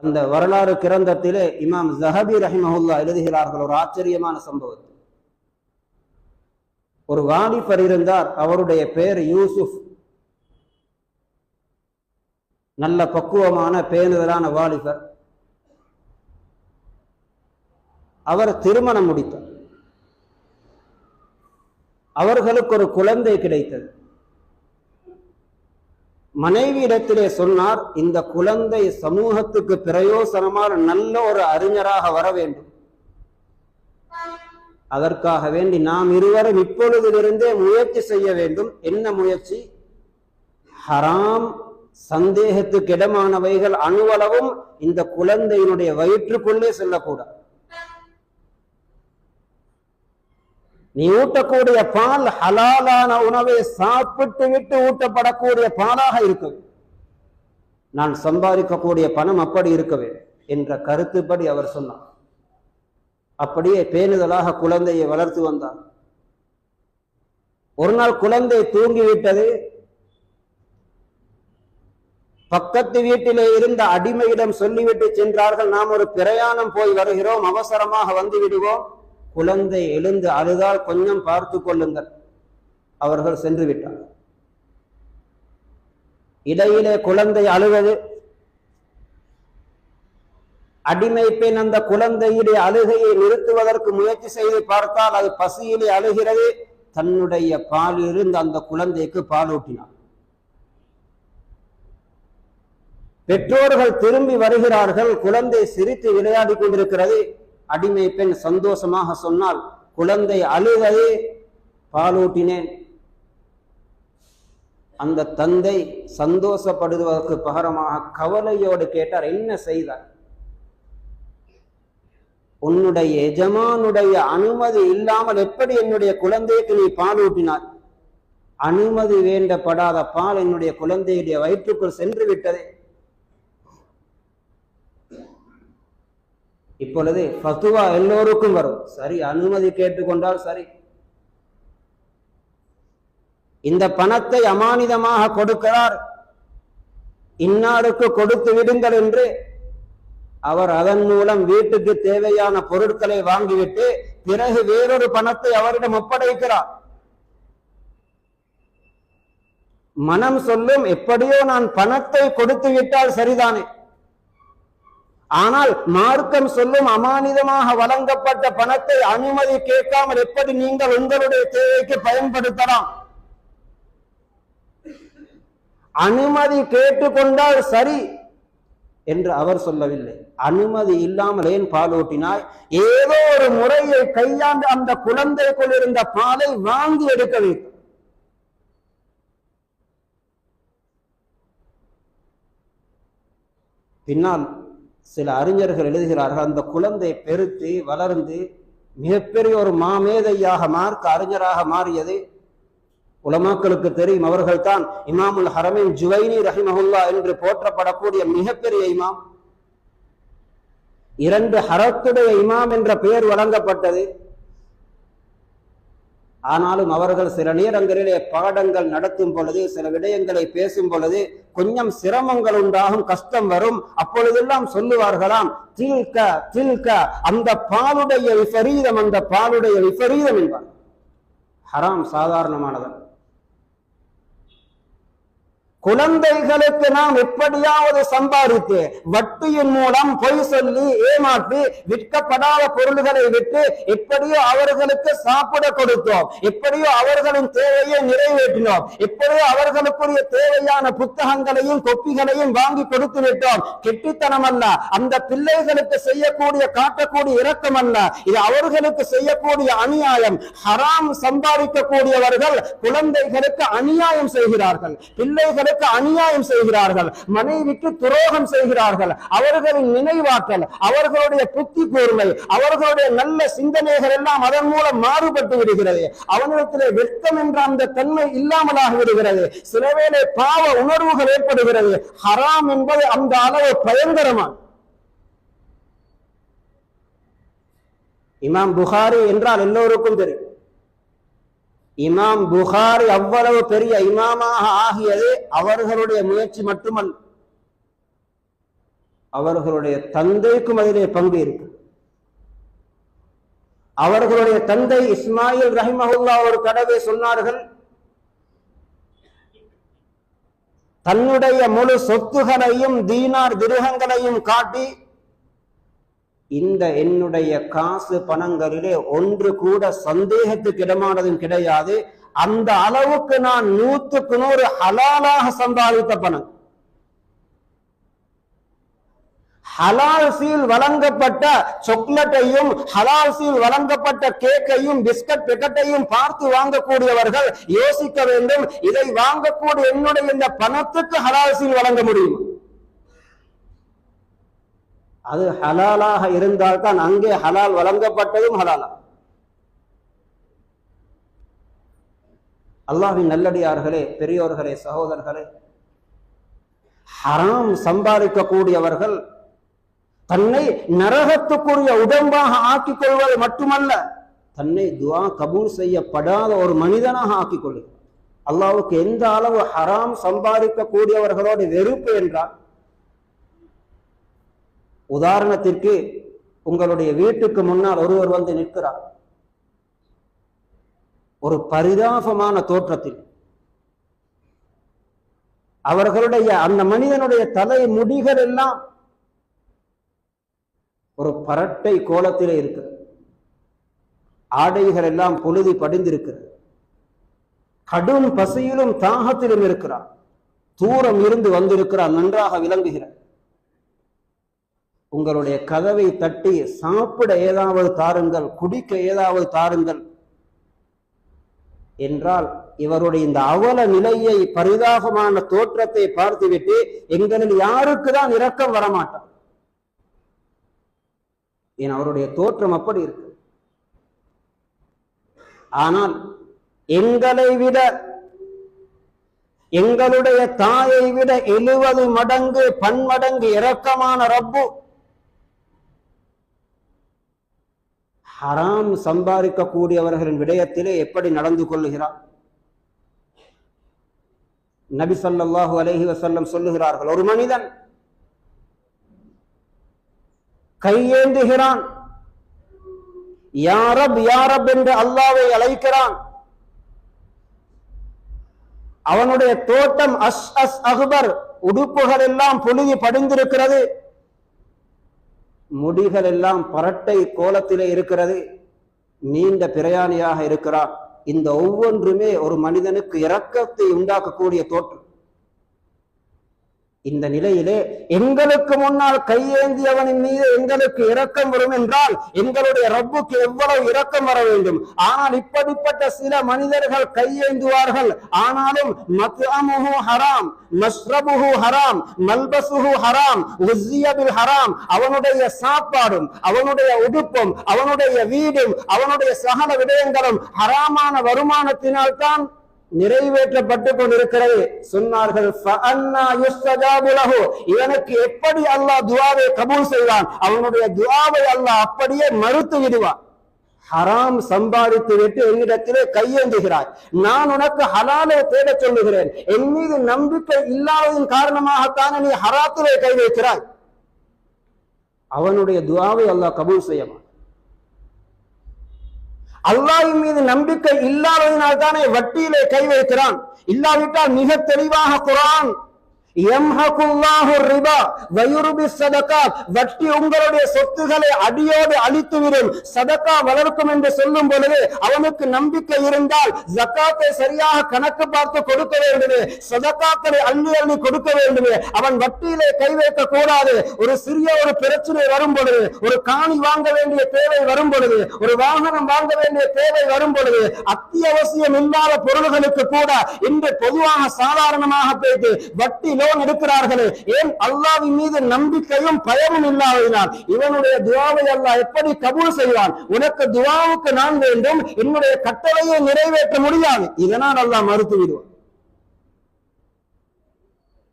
அந்த வரலாறு கிரந்தத்திலே இமாம் ஸஹபி ரஹிமஹுல்லா எழுதுகிறார்கள் ஒரு ஆச்சரியமான சம்பவத்தை. ஒரு வாலிபர் இருந்தார், அவருடைய பெயர் யூசுப். நல்ல பக்குவமான பேணுதலான வாலிபர். அவர் திருமணம் முடித்தார். அவர்களுக்கு ஒரு குழந்தை கிடைத்தது. மனைவியிடத்திலே சொன்னார், இந்த குழந்தை சமூகத்துக்கு பிரயோசனமான நல்ல ஒரு அறிஞராக வர வேண்டும். அதற்காக வேண்டி நாம் இருவரும் இப்பொழுதிலிருந்தே முயற்சி செய்ய வேண்டும். என்ன முயற்சி? ஹராம், சந்தேகத்துக்கு இடமானவைகள் அணுவளவும் இந்த குழந்தையினுடைய வயிற்றுக்குள்ளே செல்லக்கூடாது. நீ ஊட்டக்கூடிய பால் ஹலாலான உணவை சாப்பிட்டு விட்டு ஊட்டப்படக்கூடிய பாலாக இருக்க வேண்டும். நான் சம்பாதிக்கக்கூடிய பணம் அப்படி இருக்க வேண்டும் என்ற கருத்துப்படி அவர் சொன்னார். அப்படியே பேணுதலாக குழந்தையை வளர்த்து வந்தார். ஒரு நாள் குழந்தை தூங்கிவிட்டது. பக்கத்து வீட்டிலே இருந்த அடிமையிடம் சொல்லிவிட்டு சென்றார்கள், நாம் ஒரு பிரயாணம் போய் வருகிறோம், அவசரமாக வந்து விடுவோம். குழந்தை எழுந்து அழுதால் கொஞ்சம் பார்த்து கொள்ளுங்கள். அவர்கள் சென்று விட்டார். இடையிலே குழந்தை அழுவது. அடிமை பெண் அந்த குழந்தையுடைய அழுகையை நிறுத்துவதற்கு முயற்சி செய்து பார்த்தால் அது பசியிலே அழுகிறது. தன்னுடைய பாலிலிருந்து அந்த குழந்தைக்கு பாலூட்டினார். பெற்றோர்கள் திரும்பி வருகிறார்கள். குழந்தை சிரித்து விளையாடி கொண்டிருக்கிறது. அடிமை பெண் சந்தோஷமாக சொன்னால், குழந்தை அழுதது, பாலூட்டினேன். அந்த தந்தை சந்தோஷப்படுவதற்கு பகரமாக கவலையோடு கேட்டார், என்ன செய்தார்? உன்னுடைய எஜமானுடைய அனுமதி இல்லாமல் எப்படி என்னுடைய குழந்தைக்கு நீ பாலூட்டினார்? அனுமதி வேண்டப்படாத பால் என்னுடைய குழந்தையுடைய வயிற்றுக்குள் சென்று விட்டதே. இப்பொழுது ஃபத்வா எல்லோருக்கும் வரும். சரி, அனுமதி கேட்டுக்கொண்டால் சரி. இந்த பணத்தை அமானிதமாக கொடுக்கிறார், இன்னாருக்கு கொடுத்து விடுங்கள் என்று அவர் அதன் மூலம் வீட்டுக்கு தேவையான பொருட்களை வாங்கிவிட்டு பிறகு வேறொரு பணத்தை அவரிடம் ஒப்படைக்கிறார். மனம் சொல்லும், எப்படியோ நான் பணத்தை கொடுத்து விட்டால் சரிதானே. ஆனால் மார்க்கம் சொல்லும், அமானிதமாக வழங்கப்பட்ட பணத்தை அனுமதி கேட்காமல் எப்படி நீங்கள் உங்களுடைய தேவைக்கு பயன்படுத்தலாம்? அனுமதி கேட்டுக்கொண்டால் சரி என்று அவர் சொல்லவில்லை. அனுமதி இல்லாமல் ஏன் பாலூட்டினாய்? ஏதோ ஒரு முறையை கையாண்டு அந்த குழந்தைக்குள் இருந்த பாலை வாங்கி எடுக்க வேண்டும். பின்னால் சில அறிஞர்கள் எழுதுகிறார்கள், அந்த குழந்தை பெருத்து வளர்ந்து மிகப்பெரிய ஒரு மாமேதையாக மார்க்க அறிஞராக மாறியது. உலமாக்களுக்கு தெரியும், அவர்கள் தான் இமாமுல் ஹரமைன் ஜுவைனி ரஹிமஹுல்லா என்று போற்றப்படக்கூடிய மிகப்பெரிய இமாம். 2 ஹரத்துடைய இமாம் என்ற பெயர் வழங்கப்பட்டது. ஆனாலும் அவர்கள் சில நேரங்களிலே பாடங்கள் நடத்தும் பொழுது, சில விடயங்களை பேசும் பொழுது கொஞ்சம் சிரமங்கள் உண்டாகும், கஷ்டம் வரும். அப்பொழுதெல்லாம் சொல்லுவார்களாம், தில்க தில்க, அந்த பாலுடைய விபரீதம், அந்த பாலுடைய விபரீதம் என்பார். ஹராம் சாதாரணமானது. குழந்தைகளுக்கு நாம் எப்படியாவது சம்பாதித்து வட்டியின் மூலம் பொய் சொல்லி ஏமாற்றி விற்கப்படாத பொருள்களை விட்டு எப்படியோ அவர்களுக்கு சாப்பிட கொடுத்தோம், எப்படியோ அவர்களின் தேவையை நிறைவேற்றினோம், எப்படியோ அவர்களுக்குரிய தேவையான புத்தகங்களையும் கொப்பிகளையும் வாங்கி கொடுத்து விட்டோம். கெட்டித்தனம் அல்ல, அந்த பிள்ளைகளுக்கு செய்யக்கூடிய காட்டக்கூடிய இரக்கம் அல்ல, இது அவர்களுக்கு செய்யக்கூடிய அநியாயம். ஹராம் சம்பாதிக்கக்கூடியவர்கள் குழந்தைகளுக்கு அநியாயம் செய்கிறார்கள், பிள்ளைகளுக்கு அநியாயம் செய்கிறார்கள், மனைவிக்கு துரோகம் செய்கிறார்கள். அவர்களின் நினைவாற்றல், அவர்களுடைய புத்தி கூர்மை, அவர்களுடைய நல்ல சிந்தனைகள் எல்லாம் அதன் மூலம் மாறுபட்டு விடுகிறது. அவனிடத்திலே வெட்கம் என்ற அந்த தன்மை இல்லாமலாக விடுகிறது. சிலவேளை பாவ உணர்வுகள் ஏற்படுகிறது. ஹராம் என்பது அந்த அளவு பயங்கரமான. இமாம் புகாரி என்றால் எல்லோருக்கும் தெரியும். இமாம் புகாரி அவ்வளவு பெரிய இமாமாக ஆகியது அவர்களுடைய முயற்சி மட்டுமல்ல. அவர்களுடைய தந்தைக்கும் அதிலே பங்கு இருக்கு. அவர்களுடைய தந்தை இஸ்மாயில் ரஹிமஹுல்லா ஒரு தடவை சொன்னார்கள், தன்னுடைய முழு சொத்துகளையும் தீனார் திரகங்களையும் காட்டி, இந்த என்னுடைய காசு பணங்களிலே ஒன்று கூட சந்தேகத்துக்கு இடமானதும் கிடையாது, அந்த அளவுக்கு நான் 100க்கு 100 ஹலாலாக சம்பாதித்த பணம். ஹலால் சீல் வழங்கப்பட்ட சாக்லேட்டையும் ஹலால் சீல் வழங்கப்பட்ட கேக்கையும் பிஸ்கட் பெக்கெட்டையும் பார்த்து வாங்கக்கூடியவர்கள் யோசிக்க வேண்டும், இதை வாங்கக்கூடிய என்னுடைய இந்த பணத்துக்கு ஹலால் சீல் வழங்க முடியும். அது ஹலாலாக இருந்தால்தான் அங்கே ஹலால் வழங்கப்பட்டதும் ஹலாலா. அல்லாஹ்வின் நல்லடியார்களே, பெரியோர்களே, சகோதரர்களே, ஹராம் சம்பாதிக்கக்கூடியவர்கள் தன்னை நரகத்துக்குரிய உடம்பாக ஆக்கிக் கொள்வது மட்டுமல்ல, தன்னை துஆ கபூல் செய்யப்படாத ஒரு மனிதனாக ஆக்கிக் கொள்கிறார். அல்லாஹ்வுக்கு எந்த அளவு ஹராம் சம்பாதிக்கக்கூடியவர்களோடு வெறுப்பு என்றால், உதாரணத்திற்கு உங்களுடைய வீட்டுக்கு முன்னால் ஒருவர் வந்து நிற்கிறார், ஒரு பரிதாபமான தோற்றத்தில். அவர்களுடைய அந்த மனிதனுடைய தலை முடிகள் எல்லாம் ஒரு பரட்டை கோலத்திலே இருக்கிறது, ஆடைகள் எல்லாம் புழுதி படிந்திருக்கிறது, கடும் பசியிலும் தாகத்திலும் இருக்கிறார், தூரம் இருந்து வந்திருக்கிறார், நன்றாக விளங்குகிறார். உங்களுடைய கதவை தட்டி சாப்பிட ஏதாவது தாருங்கள், குடிக்க ஏதாவது தாருங்கள் என்றால், இவருடைய இந்த அவல நிலையை, பரிதாபமான தோற்றத்தை பார்த்துவிட்டு எங்களில் யாருக்கு தான் இரக்கம் வரமாட்டார். ஏன், அவருடைய தோற்றம் அப்படி இருக்கு. ஆனால் எங்களை விட, எங்களுடைய தாயை விட 70 மடங்கு பன்மடங்கு இரக்கமான ரப்பு ஹராம் சம்பாதிக்கக்கூடியவர்களின் விடயத்திலே எப்படி நடந்து கொள்ளுகிறார்? நபி ஸல்லல்லாஹு அலைஹி வஸல்லம் சொல்லுகிறார்கள், ஒரு மனிதன் கையேந்துகிறான், யா ரப் யா ரப் என்று அல்லாஹ்வை அழைக்கிறான். அவனுடைய தோட்டம் அஸ் அஸ் அக்பர், உடுப்புகள் எல்லாம் புழுதி படிந்திருக்கிறது, முடிகள் எல்லாம் பரட்டை கோலத்திலே இருக்கிறது, நீண்ட பிரயாணியாக இருக்கிறார். இந்த ஒவ்வொன்றுமே ஒரு மனிதனுக்கு இரக்கத்தை உண்டாக்கக்கூடிய தோற்றம். இந்த நிலையிலே எங்களுக்கு முன்னால் கையேந்தியவனின் மீது எங்களுக்கு இரக்கம் வரும் என்றால் எங்களுடைய ரப்புக்கு எவ்வளவு இரக்கம் வர வேண்டும். ஆனால் இப்படிப்பட்ட சில மனிதர்கள் கையேந்துவார்கள், ஆனாலும் மத்அமுஹு ஹராம், மஷ்ரபுஹு ஹராம், மல்பசுஹு ஹராம், உஸ்ஸிய பில் ஹராம், அவனுடைய சாப்பாடும் அவனுடைய உடுப்பும் அவனுடைய வீடும் அவனுடைய சகல விடயங்களும் ஹராமான வருமானத்தினால் தான் நிறைவேற்றப்பட்டு கொண்டிருக்கிறது. சொன்னார்கள், இவனுக்கு எப்படி அல்லாஹ் துஆவை கபூல் செய்வான்? அவனுடைய துஆவை அல்லாஹ் அப்படியே மறுத்து விடுவான். ஹராம் சம்பாதித்து விட்டு என்னிடத்திலே கையேந்துகிறாய், நான் உனக்கு ஹலாலை தேட சொல்லுகிறேன், என் மீது நம்பிக்கை இல்லாததின் காரணமாகத்தானே நீ ஹராத்திலே கை வைக்கிறாய். அவனுடைய துஆவை அல்லாஹ் கபூல் செய்யமா? அல்லாஹ்வின் மீது நம்பிக்கை இல்லாததினால் தானே வட்டியிலே கை வைக்கிறான். இல்லாவிட்டால் மிக தெளிவாக குர்ஆன், யம்ஹகுல்லாஹு ரிபா வயுர்பி ஸதகாத், வட்டி உங்களுடைய சொத்துக்களை அடியோடு அழித்துவிடும், சதகா வளர்க்கும் என்று சொல்லும் பொழுது அவனுக்கு நம்பிக்கை இருந்தால் ஜகாத்தை சரியாக கணக்கு பார்த்து கொடுக்க வேண்டுமே, சதகாக்களை அள்ளி அள்ளி கொடுக்க வேண்டுமே. அவன் வட்டியிலே கை வைக்க கூடாது. ஒரு சிறிய ஒரு பிரச்சனை வரும் பொழுது, ஒரு காணி வாங்க வேண்டிய தேவை வரும் பொழுது, ஒரு வாகனம் வாங்க வேண்டிய தேவை வரும் பொழுது, அத்தியாவசியம் இல்லாத பொருள்களுக்கு கூட இன்று பொதுவாக சாதாரணமாக போயிட்டு வட்டி லோன் எடுக்கிறார்களே. ஏன்? அல்லாஹ்வின் மீது நம்பிக்கையும் பயமும் இல்லாததினால். இவனுடைய துஆவை அல்லாஹ் எப்படி கபூல் செய்வான்? உனக்கு துஆவுக்கு நான் வேண்டும், என்னுடைய கட்டளையை நிறைவேற்ற முடியாது, இதனால் அல்லாஹ் மறுத்து விடுவான்.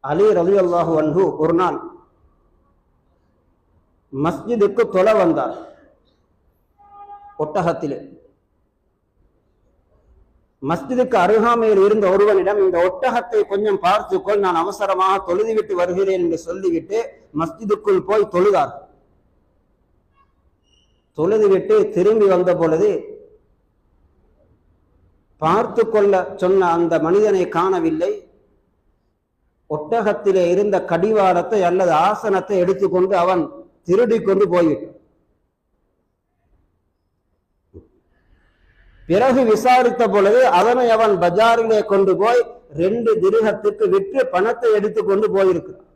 அலி ரலியல்லாஹு அன்ஹு ஒரு நாள் மஸ்ஜிதுக்கு தொழ வந்தார் ஒட்டகத்திலே. மஸ்ஜிதுக்கு அருகாமையில் இருந்த ஒருவனிடம், இந்த ஒட்டகத்தை கொஞ்சம் பார்த்துக்கொள், நான் அவசரமாக தொழுதுவிட்டு வருகிறேன் என்று சொல்லிவிட்டு மஸ்ஜிதுக்குள் போய் தொழுதார். தொழுதுவிட்டு திரும்பி வந்த பொழுது பார்த்து கொள்ள சொன்ன அந்த மனிதனை காணவில்லை. ஒட்டகத்திலே இருந்த கடிவாளத்தை அல்லது ஆசனத்தை எடுத்துக்கொண்டு அவன் திருடி கொண்டு போய்விட்டான். பிறகு விசாரித்த பொழுது அதனை அவன் பஜாரிலே கொண்டு போய் 2 திர்ஹத்துக்கு விற்று பணத்தை எடுத்துக்கொண்டு போயிருக்கிறான்.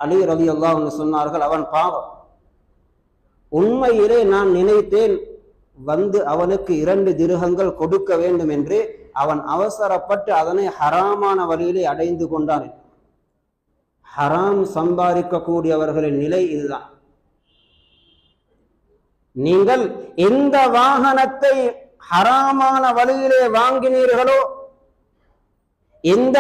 அலி ரலியல்லாஹு அன்ஹு சொன்னார்கள், அவன் பாவம். உண்மையிலே நான் நினைத்தேன் வந்து அவனுக்கு 2 திர்ஹங்கள் கொடுக்க வேண்டும் என்று. அவன் அவசரப்பட்டு அதனை ஹராமான வழியிலே அடைந்து கொண்டான். ஹராம் சம்பாதிக்கக்கூடியவர்களின் நிலை இதுதான். நீங்கள் எந்த வாகனத்தை ஹராமான வழியிலே வாங்கினீர்களோ, எந்த